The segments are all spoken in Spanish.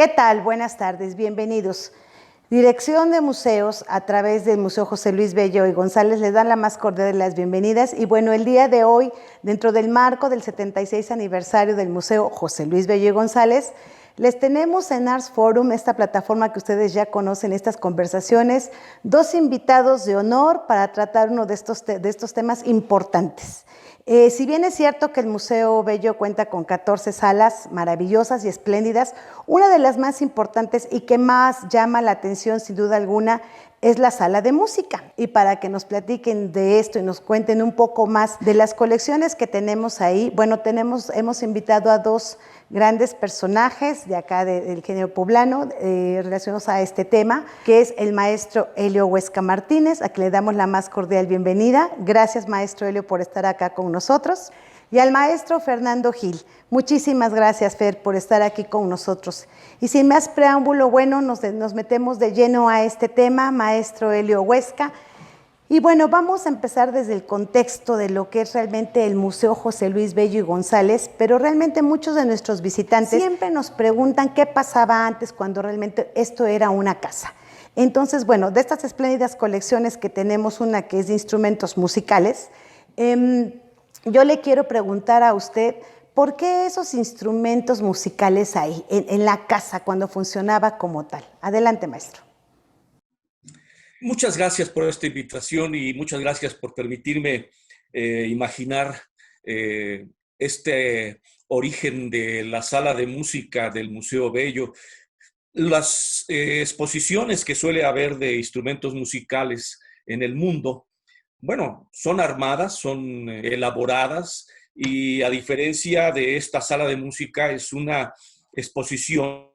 ¿Qué tal? Buenas tardes, bienvenidos. Dirección de Museos, a través del Museo José Luis Bello y González, les dan la más cordial de las bienvenidas. Y bueno, el día de hoy, dentro del marco del 76 aniversario del Museo José Luis Bello y González, les tenemos en Arts Forum, esta plataforma que ustedes ya conocen, estas conversaciones, dos invitados de honor para tratar uno de estos temas importantes. Si bien es cierto que el Museo Bello cuenta con 14 salas maravillosas y espléndidas, una de las más importantes y que más llama la atención sin duda alguna es la sala de música. Y para que nos platiquen de esto y nos cuenten un poco más de las colecciones que tenemos ahí, bueno, hemos invitado a dos grandes personajes de acá del género poblano relacionados a este tema, que es el maestro Helio Huesca Martínez, a quien le damos la más cordial bienvenida. Gracias, maestro Helio, por estar acá con nosotros. Y al maestro Fernando Gil. Muchísimas gracias, Fer, por estar aquí con nosotros. Y sin más preámbulo, bueno, nos metemos de lleno a este tema, maestro Helio Huesca. Y bueno, vamos a empezar desde el contexto de lo que es realmente el Museo José Luis Bello y González, pero realmente muchos de nuestros visitantes siempre nos preguntan qué pasaba antes cuando realmente esto era una casa. Entonces, bueno, de estas espléndidas colecciones que tenemos, una que es de instrumentos musicales, yo le quiero preguntar a usted, ¿por qué esos instrumentos musicales ahí, en la casa, cuando funcionaba como tal? Adelante, maestro. Muchas gracias por esta invitación y muchas gracias por permitirme imaginar este origen de la sala de música del Museo Bello. Las exposiciones que suele haber de instrumentos musicales en el mundo, bueno, son armadas, son elaboradas y a diferencia de esta sala de música es una exposición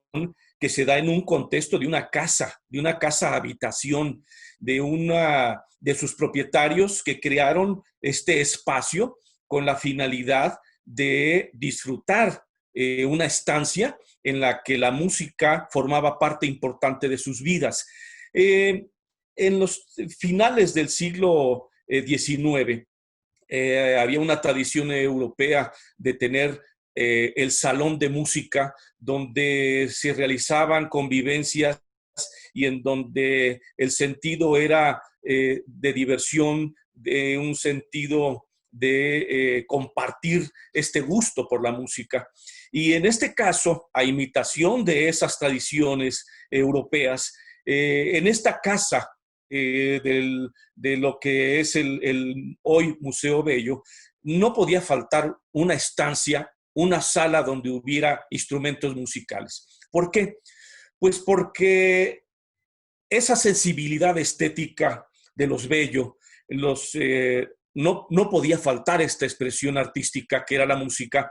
que se da en un contexto de una casa habitación, de sus propietarios que crearon este espacio con la finalidad de disfrutar una estancia en la que la música formaba parte importante de sus vidas. En los finales del siglo XIX, había una tradición europea de tener el salón de música donde se realizaban convivencias y en donde el sentido era de diversión, de un sentido de compartir este gusto por la música. Y en este caso, a imitación de esas tradiciones europeas, en esta casa de lo que es el hoy Museo Bello, no podía faltar una estancia, una sala donde hubiera instrumentos musicales. ¿Por qué? Pues porque esa sensibilidad estética de los Bello, no podía faltar esta expresión artística que era la música,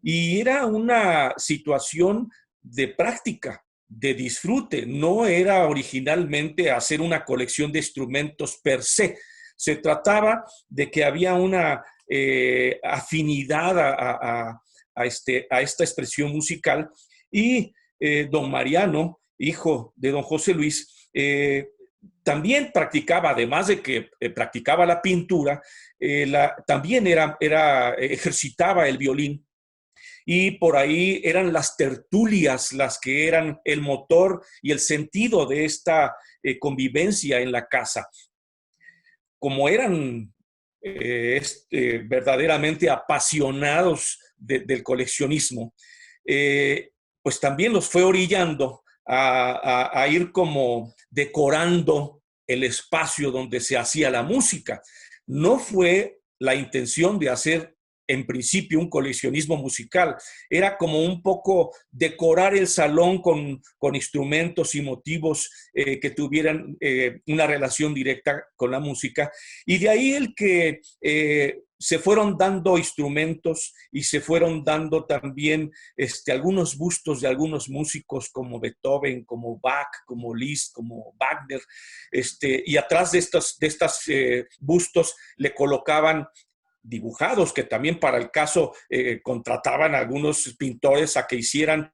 y era una situación de práctica, de disfrute. No era originalmente hacer una colección de instrumentos per se. Se trataba de que había una afinidad a esta expresión musical y don Mariano, hijo de don José Luis, también practicaba, además de que practicaba la pintura, también ejercitaba el violín. Y por ahí eran las tertulias las que eran el motor y el sentido de esta convivencia en la casa. Como eran verdaderamente apasionados del coleccionismo, pues también los fue orillando a ir como decorando el espacio donde se hacía la música. No fue la intención de hacer en principio un coleccionismo musical, era como un poco decorar el salón con instrumentos y motivos que tuvieran una relación directa con la música, y de ahí el que se fueron dando instrumentos y se fueron dando también algunos bustos de algunos músicos como Beethoven, como Bach, como Liszt, como Wagner, y atrás de estos bustos le colocaban dibujados, que también para el caso contrataban a algunos pintores a que hicieran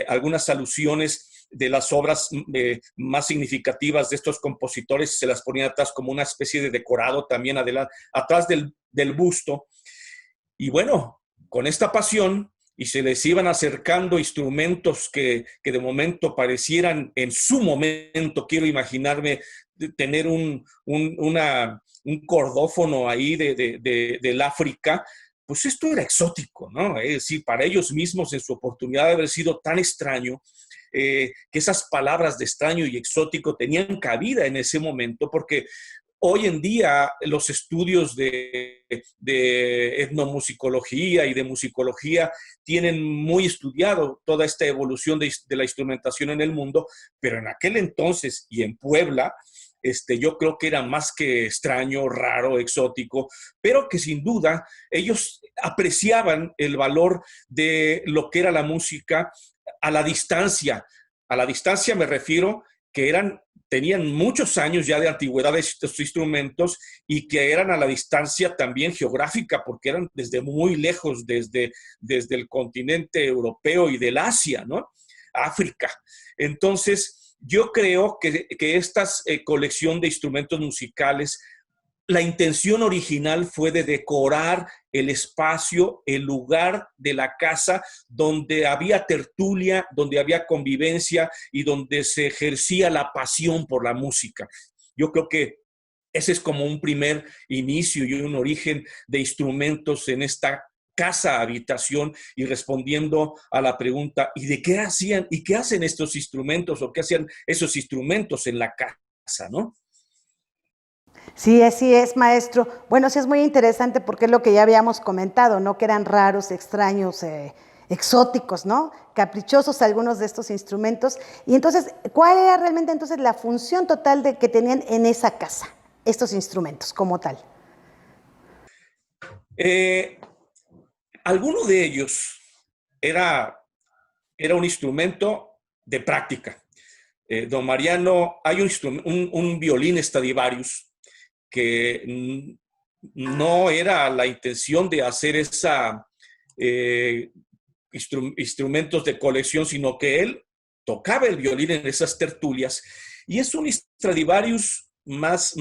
algunas alusiones de las obras más significativas de estos compositores, se las ponían atrás como una especie de decorado también atrás del busto. Y bueno, con esta pasión y se les iban acercando instrumentos que de momento parecieran en su momento, quiero imaginarme, tener un cordófono ahí del África, pues esto era exótico, ¿no? Es decir, para ellos mismos en su oportunidad de haber sido tan extraño, que esas palabras de extraño y exótico tenían cabida en ese momento, porque hoy en día los estudios de etnomusicología y de musicología tienen muy estudiado toda esta evolución de la instrumentación en el mundo, pero en aquel entonces y en Puebla, yo creo que era más que extraño, raro, exótico, pero que sin duda ellos apreciaban el valor de lo que era la música a la distancia. A la distancia me refiero que tenían muchos años ya de antigüedad de estos instrumentos y que eran a la distancia también geográfica, porque eran desde muy lejos, desde el continente europeo y del Asia, ¿no? África. Entonces, yo creo que esta colección de instrumentos musicales, la intención original fue de decorar el espacio, el lugar de la casa donde había tertulia, donde había convivencia y donde se ejercía la pasión por la música. Yo creo que ese es como un primer inicio y un origen de instrumentos en esta casa habitación, y respondiendo a la pregunta, ¿y de qué hacían y qué hacen estos instrumentos o qué hacían esos instrumentos en la casa, ¿no? Sí, así es, maestro. Bueno, sí es muy interesante porque es lo que ya habíamos comentado, ¿no? Que eran raros, extraños, exóticos, ¿no? Caprichosos algunos de estos instrumentos. Y entonces, ¿cuál era realmente entonces la función total que tenían en esa casa, estos instrumentos como tal? Eh, Alguno de ellos era, era un instrumento de práctica. Don Mariano, hay un violín Stradivarius que no era la intención de hacer eh, instrumentos de colección, sino que él tocaba el violín en esas tertulias, y es un Stradivarius más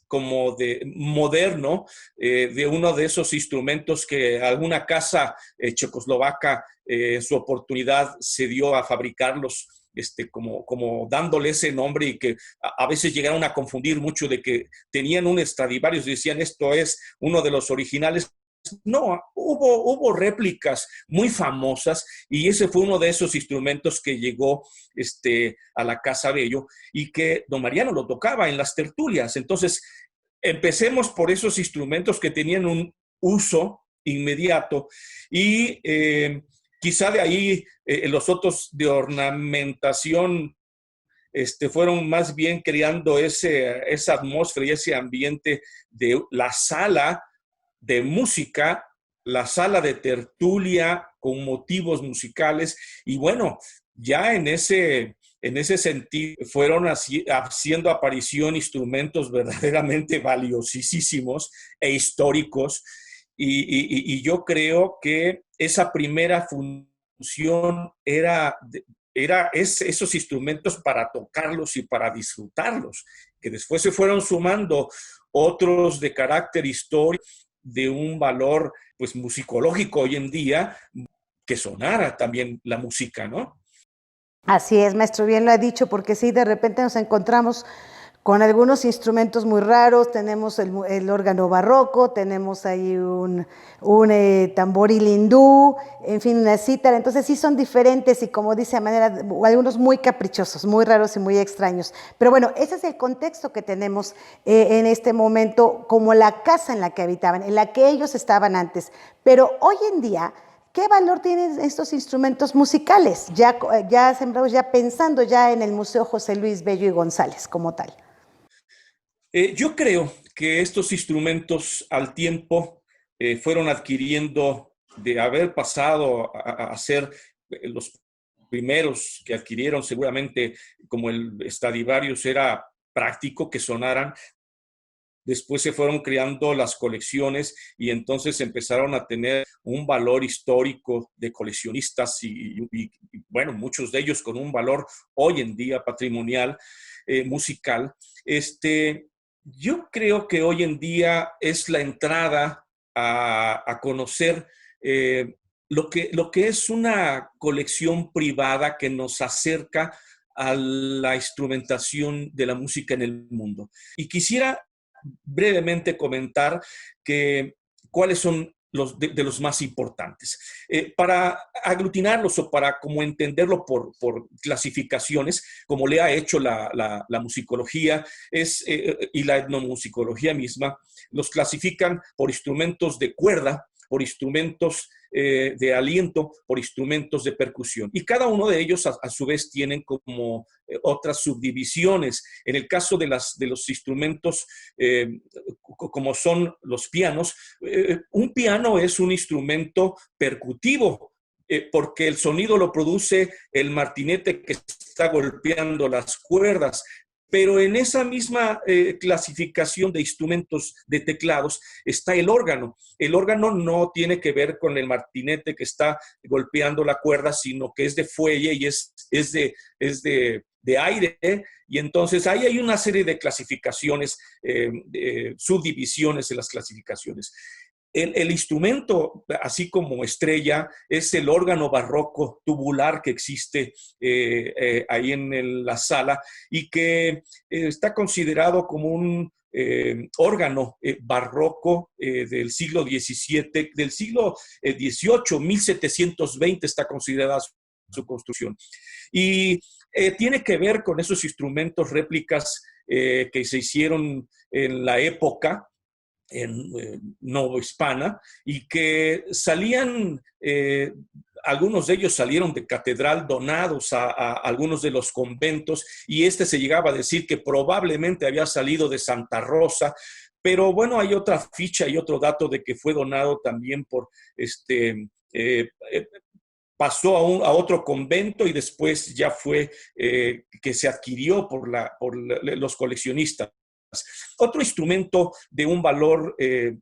como de moderno, de uno de esos instrumentos que alguna casa checoslovaca en su oportunidad se dio a fabricarlos, como dándole ese nombre, y que a veces llegaron a confundir mucho de que tenían un Stradivarius y decían esto es uno de los originales. No, hubo réplicas muy famosas, y ese fue uno de esos instrumentos que llegó a la Casa Bello y que don Mariano lo tocaba en las tertulias. Entonces, empecemos por esos instrumentos que tenían un uso inmediato, y quizá de ahí los otros de ornamentación fueron más bien creando esa atmósfera y ese ambiente de la sala de música, la sala de tertulia con motivos musicales, y bueno, ya en ese sentido fueron haciendo aparición instrumentos verdaderamente valiosísimos e históricos, y yo creo que esa primera función era esos instrumentos para tocarlos y para disfrutarlos, que después se fueron sumando otros de carácter histórico, de un valor pues musicológico hoy en día, que sonara también la música, ¿no? Así es, maestro, bien lo ha dicho, porque sí, de repente nos encontramos con algunos instrumentos muy raros. Tenemos el órgano barroco, tenemos ahí un tamboril hindú, en fin, una cítara. Entonces sí son diferentes y, como dice, a manera, algunos muy caprichosos, muy raros y muy extraños. Pero bueno, ese es el contexto que tenemos en este momento, como la casa en la que habitaban, en la que ellos estaban antes. Pero hoy en día, ¿qué valor tienen estos instrumentos musicales? Ya sembrados, ya pensando ya en el Museo José Luis Bello y González como tal. Yo creo que estos instrumentos al tiempo fueron adquiriendo, de haber pasado a ser los primeros que adquirieron, seguramente como el Stradivarius era práctico que sonaran. Después se fueron creando las colecciones y entonces empezaron a tener un valor histórico de coleccionistas, bueno, muchos de ellos con un valor hoy en día patrimonial, musical. Yo creo que hoy en día es la entrada a conocer lo que es una colección privada que nos acerca a la instrumentación de la música en el mundo. Y quisiera brevemente comentar que cuáles son de los más importantes. Para aglutinarlos o para como entenderlo por clasificaciones, como le ha hecho la musicología y la etnomusicología misma, los clasifican por instrumentos de cuerda, por instrumentos de aliento, por instrumentos de percusión. Y cada uno de ellos, a su vez, tienen como otras subdivisiones. En el caso de los instrumentos, como son los pianos, un piano es un instrumento percutivo, porque el sonido lo produce el martinete que está golpeando las cuerdas. Pero en esa misma clasificación de instrumentos de teclados está el órgano. El órgano no tiene que ver con el martinete que está golpeando la cuerda, sino que es de fuelle y es de aire. Y entonces ahí hay una serie de clasificaciones, subdivisiones en las clasificaciones. El instrumento, así como estrella, es el órgano barroco tubular que existe ahí en la sala y que está considerado como un órgano barroco del siglo XVII, del siglo XVIII, 1720 está considerada su construcción. Y tiene que ver con esos instrumentos réplicas que se hicieron en la época, en Novohispana, y que salían, algunos de ellos salieron de catedral donados a algunos de los conventos, y se llegaba a decir que probablemente había salido de Santa Rosa, pero bueno, hay otra ficha y otro dato de que fue donado también por pasó a otro convento y después ya fue que se adquirió por los coleccionistas. Otro instrumento de un valor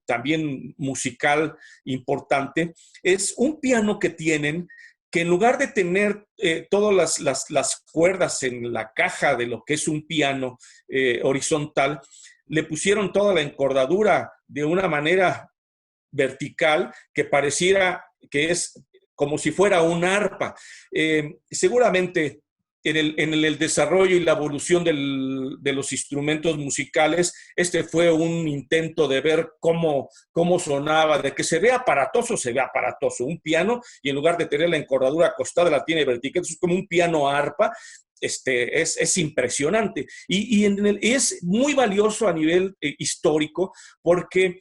también musical importante es un piano que tienen, que en lugar de tener todas las cuerdas en la caja de lo que es un piano horizontal, le pusieron toda la encordadura de una manera vertical que pareciera que es como si fuera un arpa. Seguramente en el desarrollo y la evolución de los instrumentos musicales, fue un intento de ver cómo sonaba, de que se ve aparatoso. Un piano, y en lugar de tener la encordadura acostada, la tiene vertical, es como un piano arpa. Es impresionante y es muy valioso a nivel histórico porque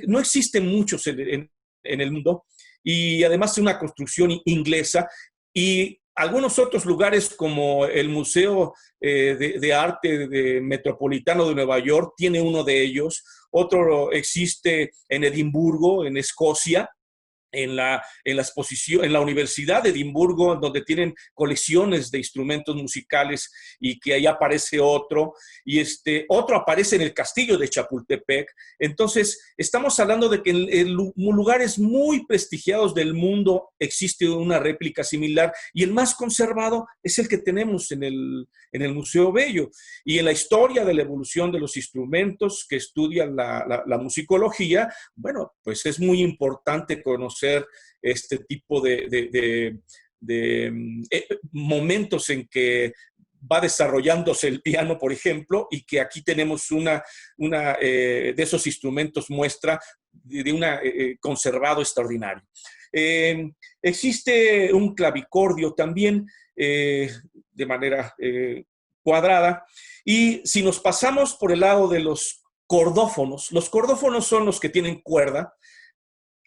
no existen muchos en el mundo, y además es una construcción inglesa, y algunos otros lugares como el Museo de Arte Metropolitano de Nueva York tiene uno de ellos, otro existe en Edimburgo, en Escocia, en la exposición, en la Universidad de Edimburgo, donde tienen colecciones de instrumentos musicales, y que ahí aparece otro, y otro aparece en el castillo de Chapultepec. Entonces, estamos hablando de que en lugares muy prestigiados del mundo existe una réplica similar, y el más conservado es el que tenemos en el Museo Bello. Y en la historia de la evolución de los instrumentos que estudia la musicología, bueno, pues es muy importante conocer este tipo de momentos en que va desarrollándose el piano, por ejemplo, y que aquí tenemos una de esos instrumentos muestra de un conservado extraordinario. Existe un clavicordio también de manera cuadrada, y si nos pasamos por el lado de los cordófonos son los que tienen cuerda,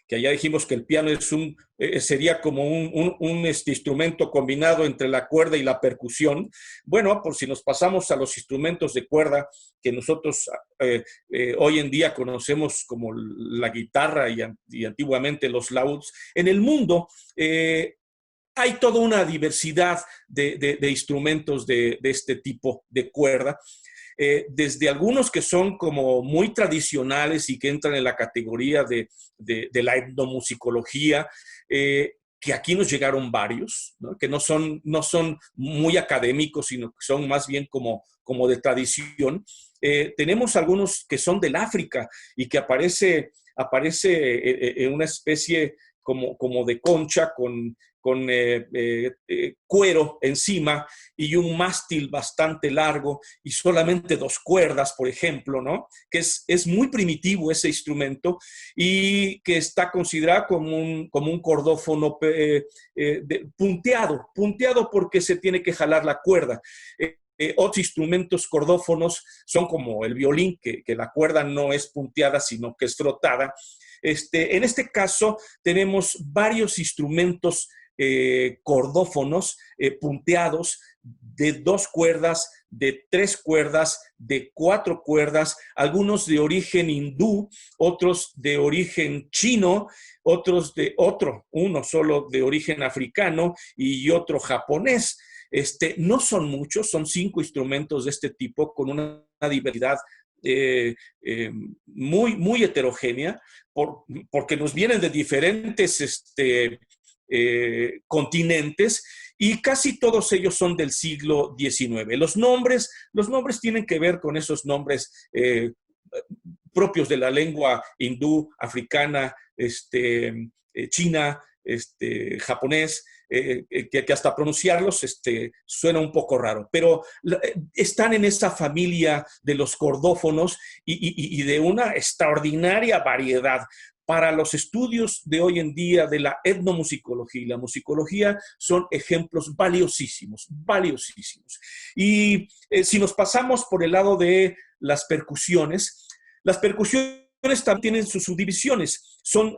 que ya dijimos que el piano sería como un instrumento combinado entre la cuerda y la percusión. Bueno, por si nos pasamos a los instrumentos de cuerda que nosotros hoy en día conocemos como la guitarra y antiguamente los lauds, en el mundo hay toda una diversidad de instrumentos de este tipo de cuerda. Desde algunos que son como muy tradicionales y que entran en la categoría de la etnomusicología, que aquí nos llegaron varios, ¿no? Que no son muy académicos, sino que son más bien como de tradición. Tenemos algunos que son del África y que aparece en una especie como de concha, con cuero encima y un mástil bastante largo y solamente 2 cuerdas, por ejemplo, ¿no? Que es muy primitivo ese instrumento y que está considerado como un cordófono punteado porque se tiene que jalar la cuerda. Otros instrumentos cordófonos son como el violín, que la cuerda no es punteada, sino que es frotada. En este caso, tenemos varios instrumentos cordófonos punteados de 2 cuerdas, de 3 cuerdas, de 4 cuerdas, algunos de origen hindú, otros de origen chino, otros uno solo de origen africano y otro japonés. No son muchos, son 5 instrumentos de este tipo con una diversidad muy, muy heterogénea, porque nos vienen de diferentes continentes y casi todos ellos son del siglo XIX. Los nombres tienen que ver con esos nombres propios de la lengua hindú, africana, china, japonés, que hasta pronunciarlos suena un poco raro, pero están en esa familia de los cordófonos y de una extraordinaria variedad. Para los estudios de hoy en día de la etnomusicología y la musicología son ejemplos valiosísimos, valiosísimos. Y si nos pasamos por el lado de las percusiones también tienen sus subdivisiones. Son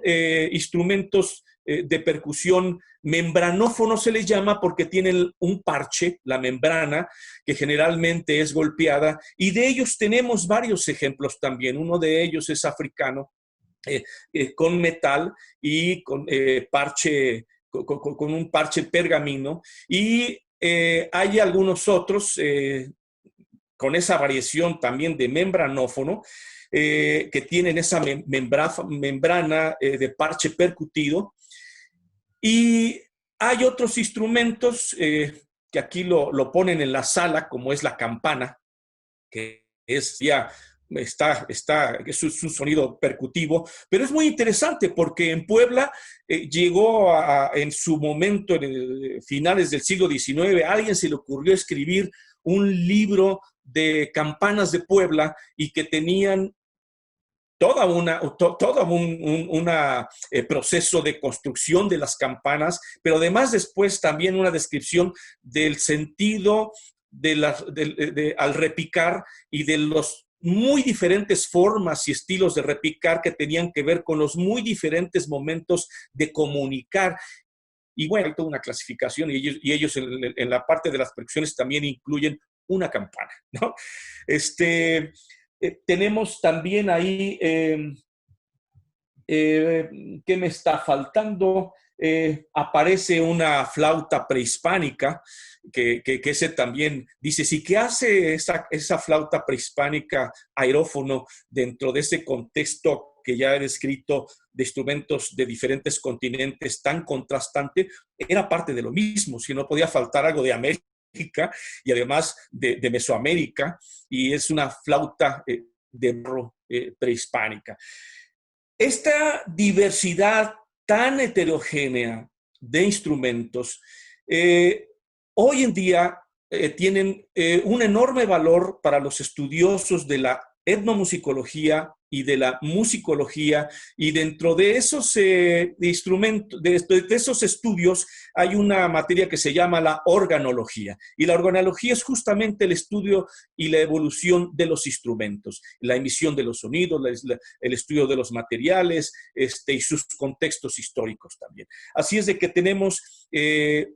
instrumentos de percusión membranófonos, se les llama, porque tienen un parche, la membrana, que generalmente es golpeada, y de ellos tenemos varios ejemplos también. Uno de ellos es africano, con metal y con parche, con un parche pergamino, y hay algunos otros con esa variación también de membranófono, que tienen esa membrana de parche percutido. Y hay otros instrumentos que aquí lo ponen en la sala, como es la campana, que es ya es un sonido percutivo, pero es muy interesante porque en Puebla llegó en su momento, en finales del siglo XIX, a alguien se le ocurrió escribir un libro de campanas de Puebla y que tenían todo un proceso de construcción de las campanas, pero además después también una descripción del sentido al repicar y de los muy diferentes formas y estilos de repicar que tenían que ver con los muy diferentes momentos de comunicar. Y bueno, hay toda una clasificación y ellos en la parte de las percusiones también incluyen una campana, ¿no? Tenemos también ahí, ¿qué me está faltando? Aparece una flauta prehispánica, que ese también dice, sí, ¿qué hace esa flauta prehispánica aerófono dentro de ese contexto que ya he descrito de instrumentos de diferentes continentes tan contrastante? Era parte de lo mismo, si no podía faltar algo de América y además de Mesoamérica, y es una flauta de barro prehispánica. Esta diversidad tan heterogénea de instrumentos hoy en día tienen un enorme valor para los estudiosos de la etnomusicología y de la musicología, y dentro de esos instrumentos, de esos estudios, hay una materia que se llama la organología, y la organología es justamente el estudio y la evolución de los instrumentos, la emisión de los sonidos, el estudio de los materiales y sus contextos históricos también. Así es de que tenemos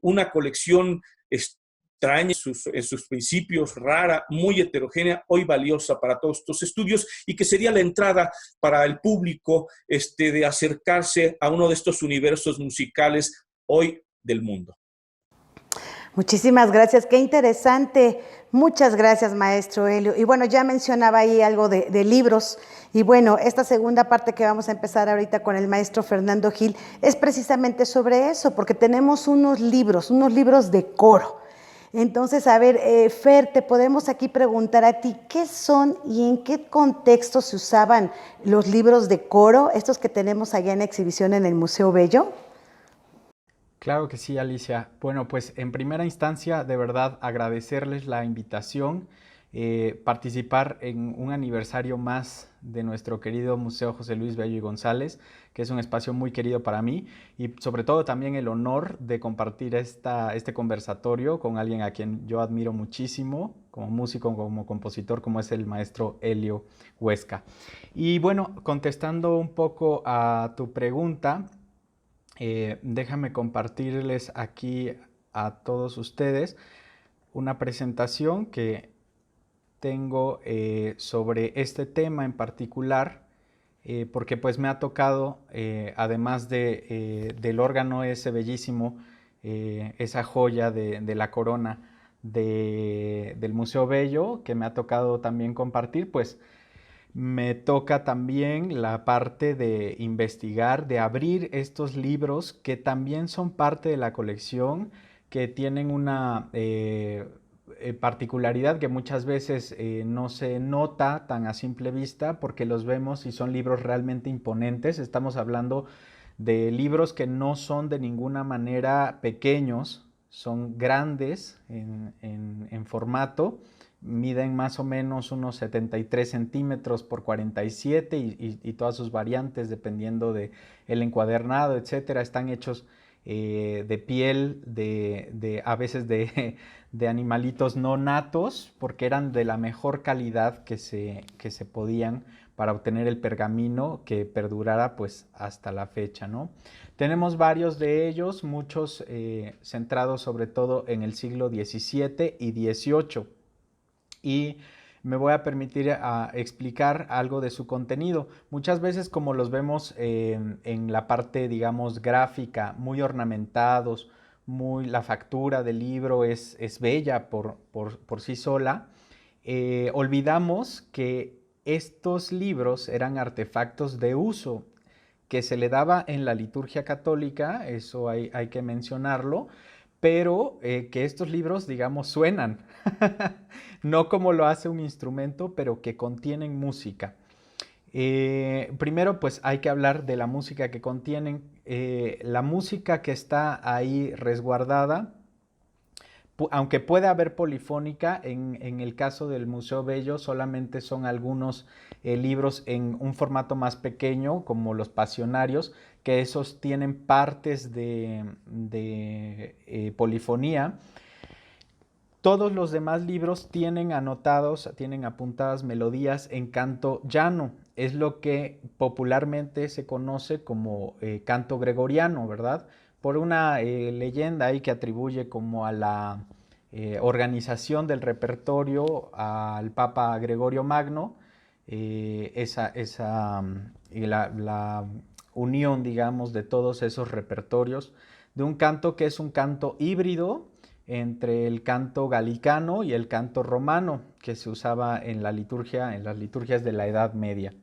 una colección extraña en sus principios, rara, muy heterogénea, hoy valiosa para todos estos estudios, y que sería la entrada para el público de acercarse a uno de estos universos musicales hoy del mundo. Muchísimas gracias, qué interesante. Muchas gracias, maestro Helio. Y bueno, ya mencionaba ahí algo de libros. Y bueno, esta segunda parte que vamos a empezar ahorita con el maestro Fernando Gil es precisamente sobre eso, porque tenemos unos libros de coro. Entonces, a ver, Fer, te podemos aquí preguntar a ti, ¿qué son y en qué contexto se usaban los libros de coro, estos que tenemos allá en exhibición en el Museo Bello? Claro que sí, Alicia. Bueno, pues en primera instancia, de verdad agradecerles la invitación, participar en un aniversario más de nuestro querido Museo José Luis Bello y González, que es un espacio muy querido para mí, y sobre todo también el honor de compartir este conversatorio con alguien a quien yo admiro muchísimo, como músico, como compositor, como es el maestro Helio Huesca. Y bueno, contestando un poco a tu pregunta, déjame compartirles aquí a todos ustedes una presentación que tengo sobre este tema en particular, porque pues me ha tocado, además del órgano ese bellísimo, esa joya de la corona del Museo Bello, que me ha tocado también compartir, pues me toca también la parte de investigar, de abrir estos libros que también son parte de la colección, que tienen una particularidad que muchas veces no se nota tan a simple vista porque los vemos y son libros realmente imponentes. Estamos hablando de libros que no son de ninguna manera pequeños, son grandes en formato, miden más o menos unos 73 centímetros por 47 y todas sus variantes dependiendo de el encuadernado, etcétera, están hechos de piel, a veces de animalitos no natos, porque eran de la mejor calidad que se podían para obtener el pergamino que perdurara pues hasta la fecha, ¿no? Tenemos varios de ellos, muchos centrados sobre todo en el siglo XVII y XVIII, y me voy a permitir explicar algo de su contenido. Muchas veces como los vemos en la parte, digamos, gráfica, muy ornamentados, la factura del libro es bella por sí sola, olvidamos que estos libros eran artefactos de uso que se le daba en la liturgia católica, eso hay que mencionarlo, pero que estos libros, digamos, suenan, no como lo hace un instrumento, pero que contienen música. Primero, pues hay que hablar de la música que contienen. La música que está ahí resguardada, aunque puede haber polifónica, en el caso del Museo Bello solamente son algunos libros en un formato más pequeño, como los pasionarios, que esos tienen partes de polifonía. Todos los demás libros tienen anotados, tienen apuntadas melodías en canto llano. Es lo que popularmente se conoce como canto gregoriano, ¿verdad? Por una leyenda ahí que atribuye como a la organización del repertorio al Papa Gregorio Magno, la unión, digamos, de todos esos repertorios, de un canto que es un canto híbrido entre el canto galicano y el canto romano que se usaba en la liturgia, en las liturgias de la Edad Media.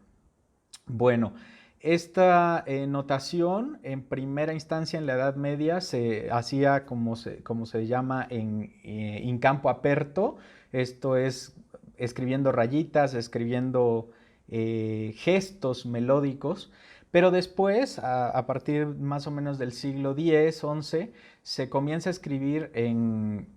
Bueno, esta notación en primera instancia en la Edad Media se hacía como se llama in campo aperto, esto es escribiendo rayitas, escribiendo gestos melódicos, pero después, a partir más o menos del siglo X, XI, se comienza a escribir en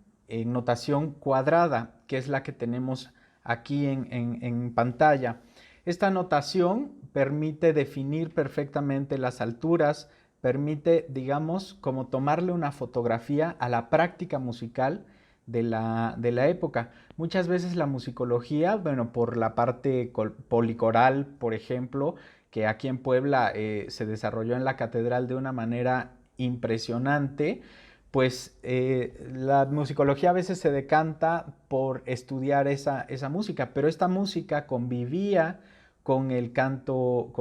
notación cuadrada, que es la que tenemos aquí en pantalla. Esta notación permite definir perfectamente las alturas, permite, digamos, como tomarle una fotografía a la práctica musical de la época. Muchas veces la musicología, bueno, por la parte policoral, por ejemplo, que aquí en Puebla se desarrolló en la catedral de una manera impresionante, pues la musicología a veces se decanta por estudiar esa música, pero esta música convivía con el canto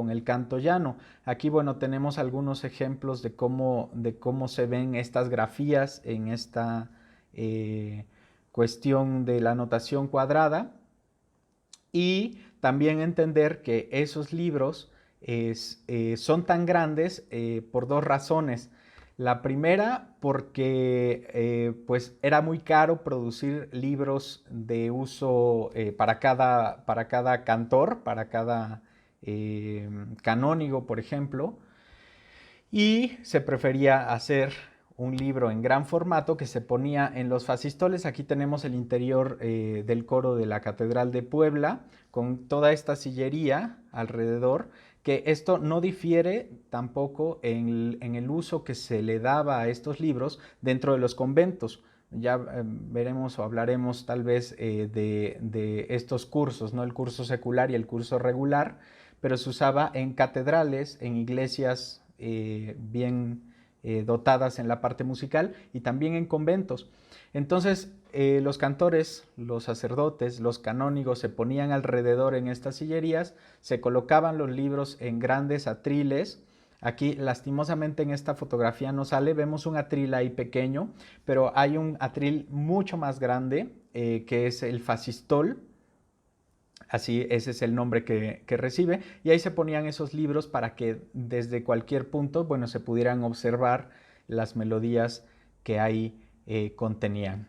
llano. Aquí, bueno, tenemos algunos ejemplos de cómo se ven estas grafías en esta cuestión de la notación cuadrada, y también entender que esos libros son tan grandes por dos razones. La primera, porque pues era muy caro producir libros de uso para cada cantor, para cada canónigo, por ejemplo, y se prefería hacer un libro en gran formato que se ponía en los fascistoles. Aquí tenemos el interior del coro de la Catedral de Puebla, con toda esta sillería alrededor, que esto no difiere tampoco en el uso que se le daba a estos libros dentro de los conventos. Ya veremos o hablaremos tal vez de estos cursos, ¿no? El curso secular y el curso regular, pero se usaba en catedrales, en iglesias bien dotadas en la parte musical y también en conventos. Entonces los cantores, los sacerdotes, los canónigos se ponían alrededor en estas sillerías, se colocaban los libros en grandes atriles. Aquí lastimosamente en esta fotografía no sale, vemos un atril ahí pequeño, pero hay un atril mucho más grande que es el fascistol. Así, ese es el nombre que recibe, y ahí se ponían esos libros para que desde cualquier punto, bueno, se pudieran observar las melodías que ahí contenían.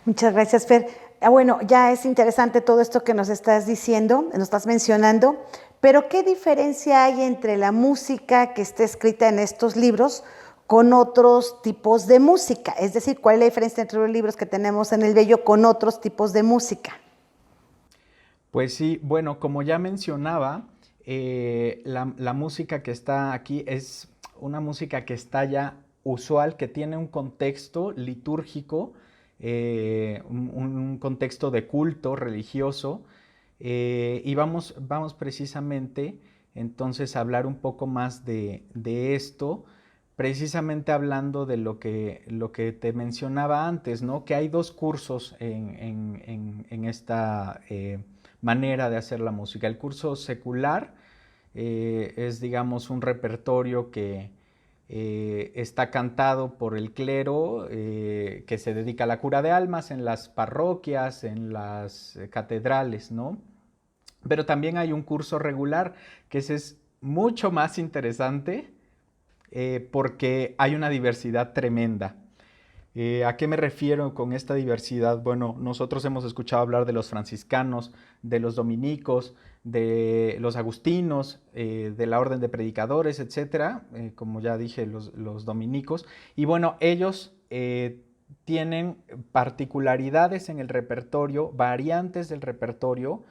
Muchas gracias, Fer. Bueno, ya es interesante todo esto que nos estás diciendo, nos estás mencionando, pero ¿qué diferencia hay entre la música que está escrita en estos libros con otros tipos de música? Es decir, ¿cuál es la diferencia entre los libros que tenemos en el Bello con otros tipos de música? Pues sí, bueno, como ya mencionaba, la música que está aquí es una música que está ya usual, que tiene un contexto litúrgico, un contexto de culto religioso, y vamos precisamente entonces a hablar un poco más de esto, precisamente hablando de lo que te mencionaba antes, ¿no? Que hay dos cursos en esta manera de hacer la música. El curso secular es, digamos, un repertorio que está cantado por el clero que se dedica a la cura de almas en las parroquias, en las catedrales, ¿no? Pero también hay un curso regular que ese es mucho más interesante porque hay una diversidad tremenda. ¿A qué me refiero con esta diversidad? Bueno, nosotros hemos escuchado hablar de los franciscanos, de los dominicos, de los agustinos, de la orden de predicadores, etcétera, como ya dije, los dominicos. Y bueno, ellos tienen particularidades en el repertorio, variantes del repertorio,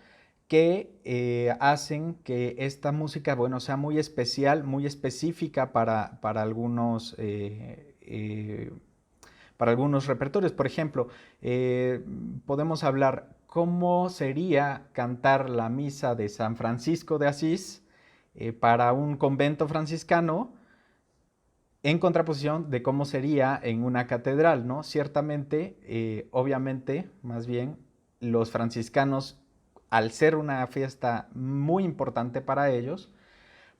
que hacen que esta música, bueno, sea muy especial, muy específica para algunos repertorios. Por ejemplo, podemos hablar cómo sería cantar la misa de San Francisco de Asís para un convento franciscano en contraposición de cómo sería en una catedral, ¿no? Ciertamente, obviamente, más bien, los franciscanos, al ser una fiesta muy importante para ellos,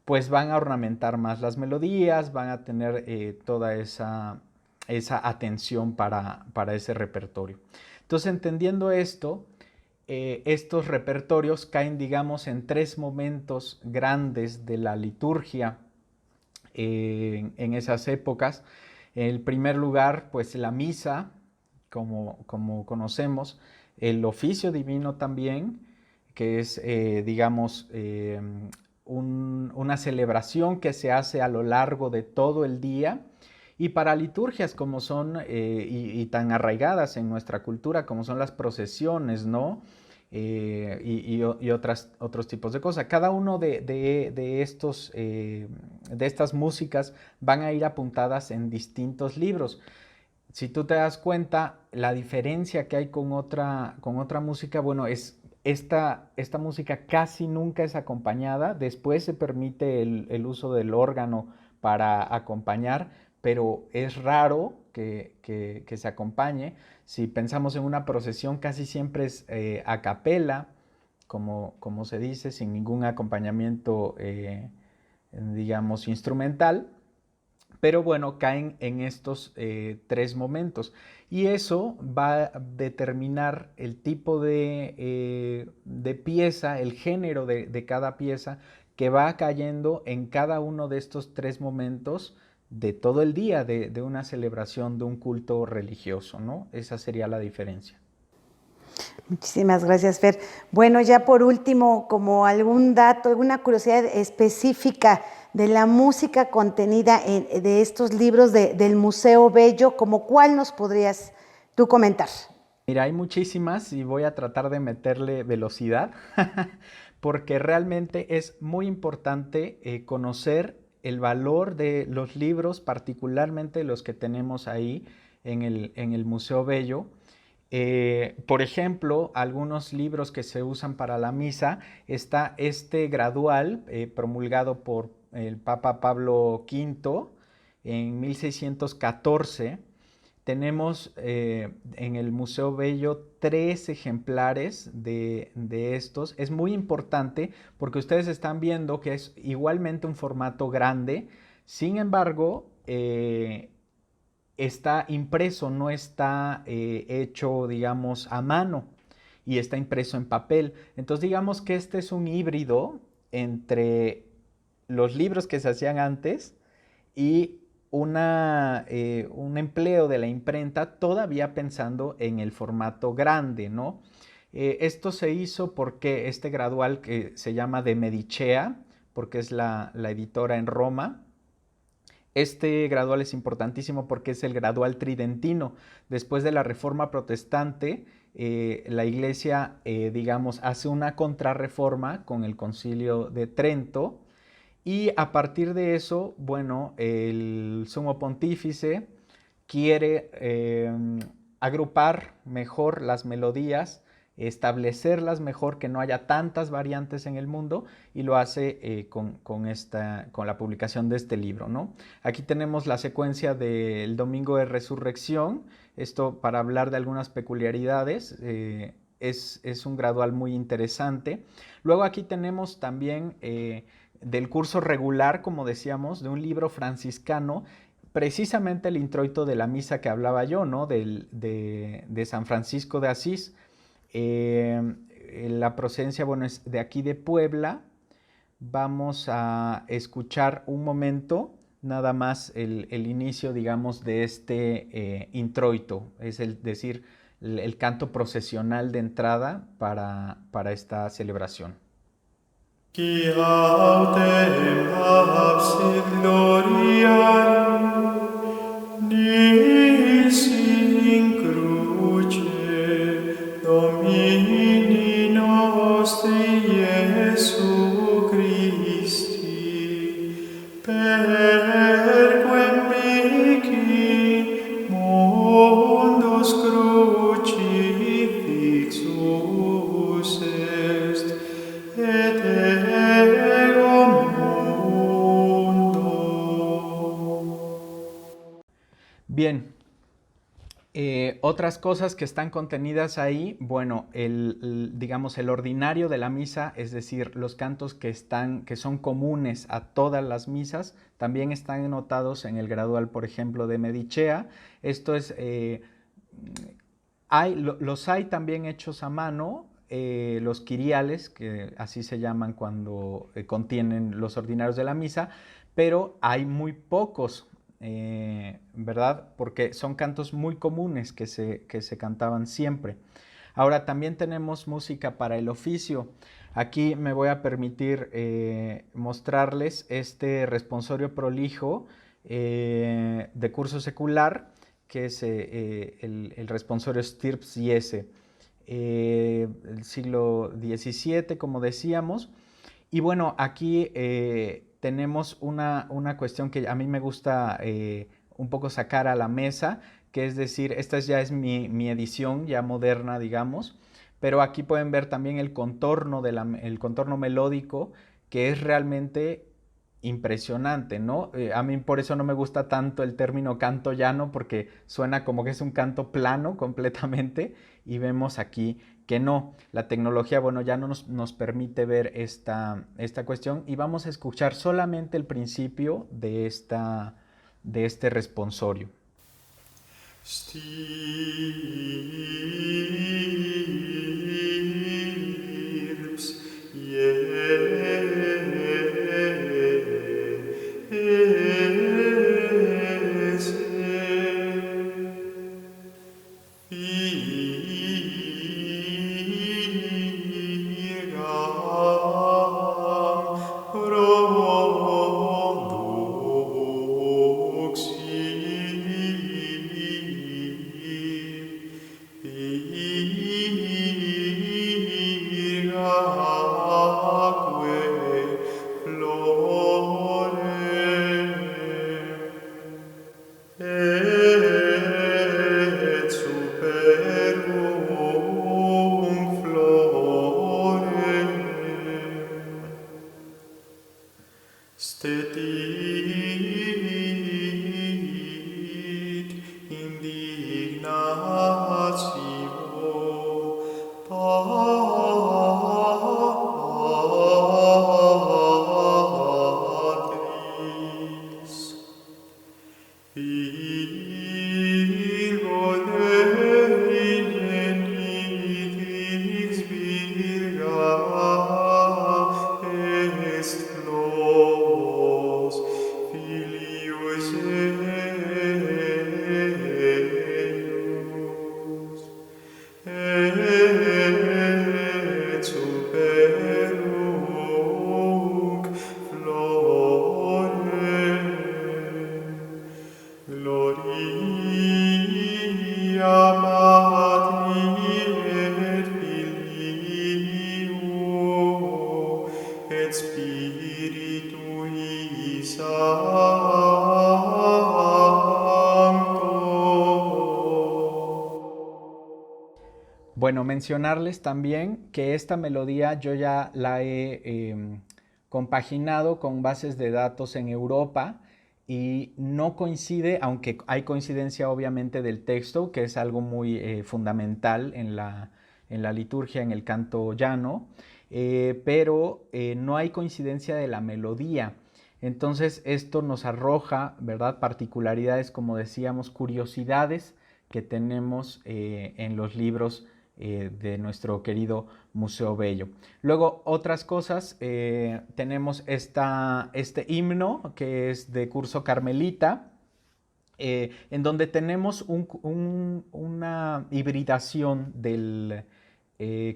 pues van a ornamentar más las melodías, van a tener toda esa atención para ese repertorio. Entonces, entendiendo esto, estos repertorios caen, digamos, en tres momentos grandes de la liturgia en esas épocas. En el primer lugar, pues la misa, como conocemos, el oficio divino también, que es, digamos, una celebración que se hace a lo largo de todo el día, y para liturgias como son, y tan arraigadas en nuestra cultura como son las procesiones, ¿no? Y otros tipos de cosas. Cada uno de estas músicas van a ir apuntadas en distintos libros. Si tú te das cuenta, la diferencia que hay con otra música, bueno, es esta música casi nunca es acompañada. Después se permite el uso del órgano para acompañar, pero es raro que se acompañe. Si pensamos en una procesión, casi siempre es a capela, como se dice, sin ningún acompañamiento, digamos, instrumental. Pero bueno, caen en estos tres momentos. Y eso va a determinar el tipo de pieza, el género de cada pieza que va cayendo en cada uno de estos tres momentos de todo el día, de una celebración, de un culto religioso, ¿no? Esa sería la diferencia. Muchísimas gracias, Fer. Bueno, ya por último, como algún dato, alguna curiosidad específica de la música contenida de estos libros del Museo Bello, ¿como cuál nos podrías tú comentar? Mira, hay muchísimas y voy a tratar de meterle velocidad porque realmente es muy importante conocer el valor de los libros, particularmente los que tenemos ahí en el Museo Bello. Por ejemplo, algunos libros que se usan para la misa, está este gradual promulgado por el Papa Pablo V en 1614. Tenemos en el Museo Bello 3 ejemplares de estos. Es muy importante porque ustedes están viendo que es igualmente un formato grande. Sin embargo, está impreso, no está hecho, digamos, a mano y está impreso en papel. Entonces, digamos que este es un híbrido entre los libros que se hacían antes y un empleo de la imprenta todavía pensando en el formato grande, ¿no? Esto se hizo porque este gradual que se llama de Medicea, porque es la editora en Roma. Este gradual es importantísimo porque es el gradual tridentino. Después de la Reforma Protestante, la Iglesia, digamos, hace una contrarreforma con el Concilio de Trento y a partir de eso, bueno, el Sumo Pontífice quiere agrupar mejor las melodías, establecerlas mejor, que no haya tantas variantes en el mundo, y lo hace con la publicación de este libro, ¿no? Aquí tenemos la secuencia del Domingo de Resurrección, esto para hablar de algunas peculiaridades, es un gradual muy interesante. Luego aquí tenemos también del curso regular, como decíamos, de un libro franciscano, precisamente el introito de la misa que hablaba yo, ¿no? De San Francisco de Asís. La procedencia, bueno, es de aquí de Puebla. Vamos a escuchar un momento, nada más el inicio, digamos, de este introito, es decir, el canto procesional de entrada para esta celebración. Qui autem absit gloriae, nisi in cruce, Domini nostri Iesu Christi, perquem mihi mundus crucifixus est, et ego mundo. Bien, otras cosas que están contenidas ahí, bueno, digamos el ordinario de la misa, es decir, los cantos que son comunes a todas las misas, también están anotados en el gradual, por ejemplo, de Medicea. Esto es, los hay también hechos a mano, los quiriales, que así se llaman cuando contienen los ordinarios de la misa, pero hay muy pocos, ¿verdad? Porque son cantos muy comunes que se cantaban siempre. Ahora también tenemos música para el oficio. Aquí me voy a permitir mostrarles este responsorio prolijo de curso secular, que es el responsorio Stirps Jesse, el siglo XVII, como decíamos. Y bueno, aquí tenemos una cuestión que a mí me gusta un poco sacar a la mesa, que es decir, esta ya es mi edición ya moderna, digamos, pero aquí pueden ver también el contorno, el contorno melódico, que es realmente impresionante, ¿no? A mí por eso no me gusta tanto el término canto llano, porque suena como que es un canto plano completamente, y vemos aquí que no. La tecnología, bueno, ya no nos permite ver esta cuestión, y vamos a escuchar solamente el principio de este responsorio. Stirps, Figam Bueno, mencionarles también que esta melodía yo ya la he compaginado con bases de datos en Europa y no coincide, aunque hay coincidencia obviamente del texto, que es algo muy fundamental en la liturgia, en el canto llano, pero no hay coincidencia de la melodía. Entonces esto nos arroja, ¿verdad?, particularidades, como decíamos, curiosidades que tenemos en los libros de nuestro querido Museo Bello. Luego, otras cosas, tenemos este himno que es de curso carmelita, en donde tenemos una hibridación del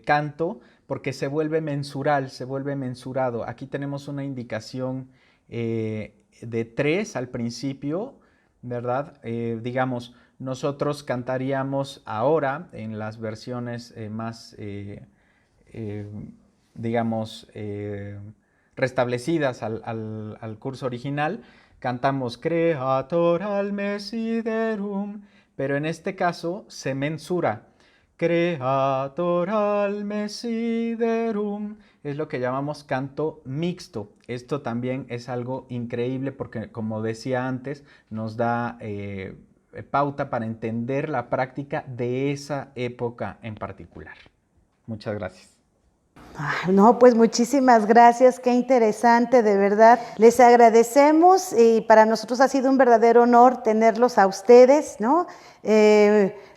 canto, porque se vuelve mensural, se vuelve mensurado. Aquí tenemos una indicación de 3 al principio, ¿verdad? Digamos, nosotros cantaríamos ahora en las versiones más, digamos, restablecidas al curso original, cantamos Creator al Mesiderum, pero en este caso se mensura. Creator al Mesiderum es lo que llamamos canto mixto. Esto también es algo increíble porque, como decía antes, nos da pauta para entender la práctica de esa época en particular. Muchas gracias. No, pues muchísimas gracias, qué interesante, de verdad. Les agradecemos y para nosotros ha sido un verdadero honor tenerlos a ustedes, ¿no?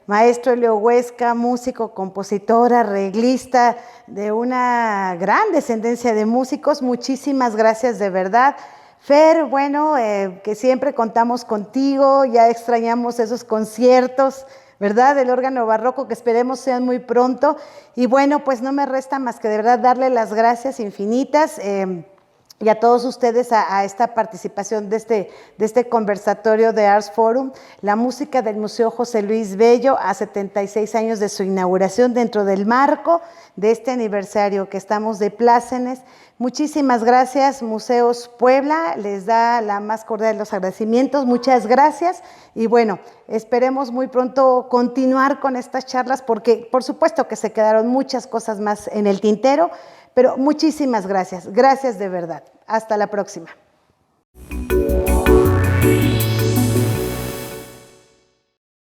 Maestro Elio Huesca, músico, compositor, arreglista de una gran descendencia de músicos, muchísimas gracias de verdad. Fer, bueno, que siempre contamos contigo, ya extrañamos esos conciertos, ¿verdad? Del órgano barroco, que esperemos sean muy pronto. Y bueno, pues no me resta más que de verdad darle las gracias infinitas y a todos ustedes a esta participación de este conversatorio de Arts Forum, la música del Museo José Luis Bello a 76 años de su inauguración dentro del marco de este aniversario que estamos de plácemes. Muchísimas gracias, Museos Puebla, les da la más cordial de los agradecimientos, muchas gracias y bueno, esperemos muy pronto continuar con estas charlas porque por supuesto que se quedaron muchas cosas más en el tintero, pero muchísimas gracias, gracias de verdad. Hasta la próxima.